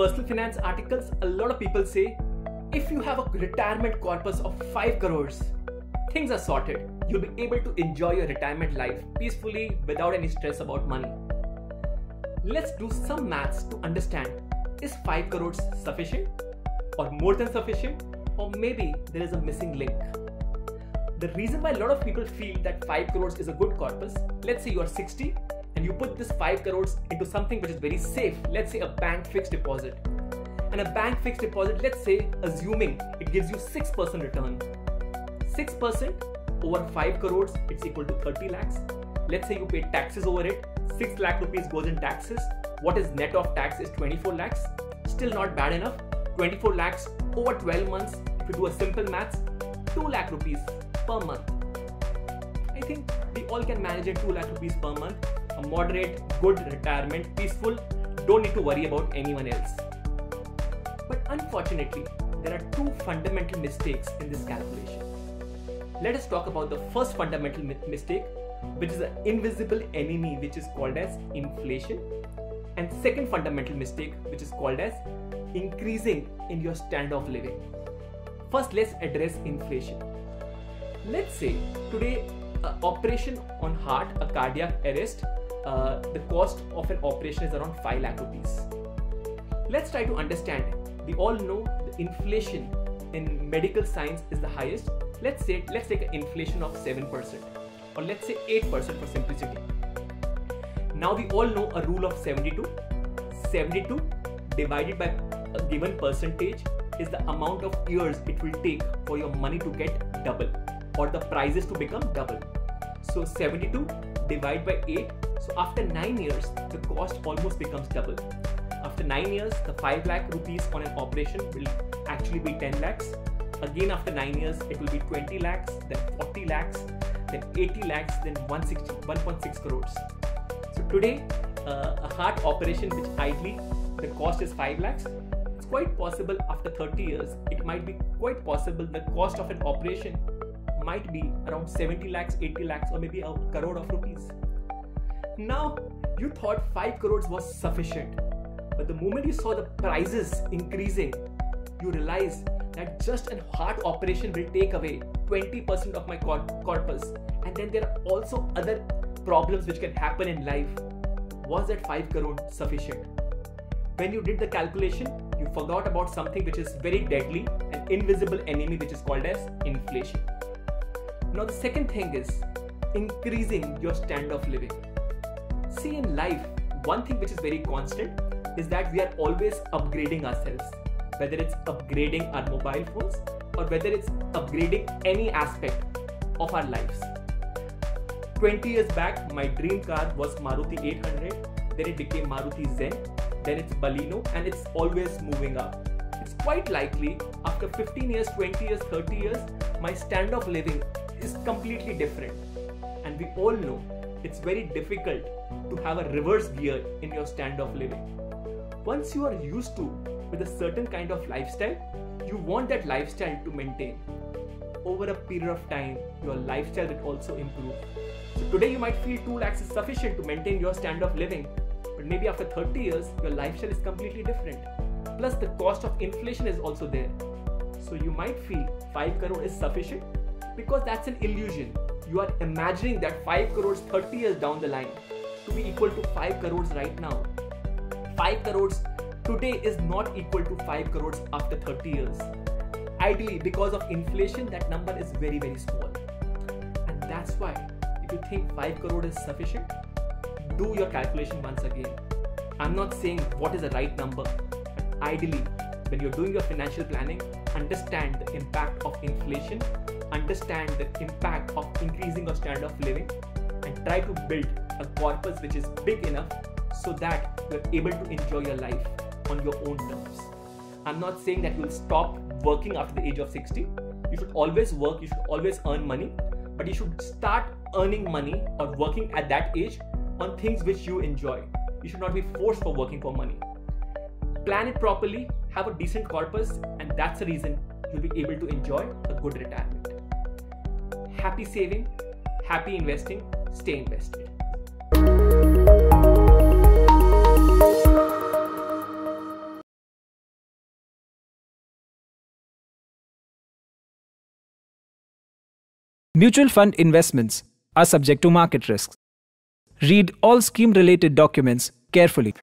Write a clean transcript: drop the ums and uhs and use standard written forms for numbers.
personal finance articles, a lot of people say, if you have a retirement corpus of 5 crores, things are sorted. You'll be able to enjoy your retirement life peacefully without any stress about money. Let's do some maths to understand, is 5 crores sufficient or more than sufficient, or maybe there is a missing link. The reason why a lot of people feel that 5 crores is a good corpus, let's say you are 60 and you put this 5 crores into something which is very safe, let's say a bank fixed deposit. And a bank fixed deposit, let's say, assuming it gives you 6% return. 6% over 5 crores, it's equal to 30 lakhs. Let's say you pay taxes over it, 6 lakh rupees goes in taxes. What is net of tax is 24 lakhs. Still not bad enough. 24 lakhs over 12 months, if you do a simple maths, 2 lakh rupees per month. I think we all can manage it, 2 lakh rupees per month. A moderate, good retirement, peaceful, don't need to worry about anyone else. But unfortunately, there are two fundamental mistakes in this calculation. Let us talk about the first fundamental mistake, which is an invisible enemy which is called as inflation. And second fundamental mistake, which is called as increasing in your standard of living. First, let's address inflation. Let's say today, operation on heart, a cardiac arrest, the cost of an operation is around 5 lakh rupees. Let's try to understand. We all know the inflation in medical science is the highest. Let's take an inflation of 7%, or let's say 8% for simplicity. Now we all know a rule of 72. 72 divided by a given percentage is the amount of years it will take for your money to get double, or the prices to become double. So 72 divided by 8. So after 9 years, the cost almost becomes double. After 9 years, the 5 lakh rupees on an operation will actually be 10 lakhs. Again, after 9 years, it will be 20 lakhs, then 40 lakhs, then 80 lakhs, then 1.6 crores. So today, a heart operation which ideally the cost is 5 lakhs, it's quite possible after 30 years, it might be quite possible the cost of an operation might be around 70 lakhs, 80 lakhs, or maybe a crore of rupees. Now, you thought 5 crores was sufficient. But the moment you saw the prices increasing, you realized that just a heart operation will take away 20% of my corpus. And then there are also other problems which can happen in life. Was that 5 crore sufficient? When you did the calculation, you forgot about something which is very deadly, an invisible enemy which is called as inflation. Now the second thing is increasing your standard of living. See, in life, one thing which is very constant is that we are always upgrading ourselves, whether it's upgrading our mobile phones or whether it's upgrading any aspect of our lives. 20 years back, my dream car was Maruti 800, then it became Maruti Zen, then it's Baleno, and it's always moving up. It's quite likely after 15 years, 20 years, 30 years, my standard of living is completely different. And we all know it's very difficult to have a reverse gear in your standard of living. Once you are used to with a certain kind of lifestyle, you want that lifestyle to maintain. Over a period of time, your lifestyle will also improve. So today you might feel 2 lakhs is sufficient to maintain your standard of living, but maybe after 30 years, your lifestyle is completely different. Plus the cost of inflation is also there. So you might feel 5 crore is sufficient because that's an illusion. You are imagining that 5 crores 30 years down the line to be equal to 5 crores right now. 5 crores today is not equal to 5 crores after 30 years. Ideally, because of inflation, that number is very, very small. And that's why, if you think 5 crore is sufficient, do your calculation once again. I'm not saying what is the right number, but ideally, when you're doing your financial planning, understand the impact of inflation, understand the impact of increasing your standard of living, and try to build a corpus which is big enough so that you're able to enjoy your life on your own terms. I'm not saying that you'll stop working after the age of 60. You should always work, you should always earn money, but you should start earning money or working at that age on things which you enjoy. You should not be forced for working for money. Plan it properly, have a decent corpus, and that's the reason you'll be able to enjoy a good retirement. Happy saving, happy investing, stay invested. Mutual fund investments are subject to market risks. Read all scheme-related documents carefully.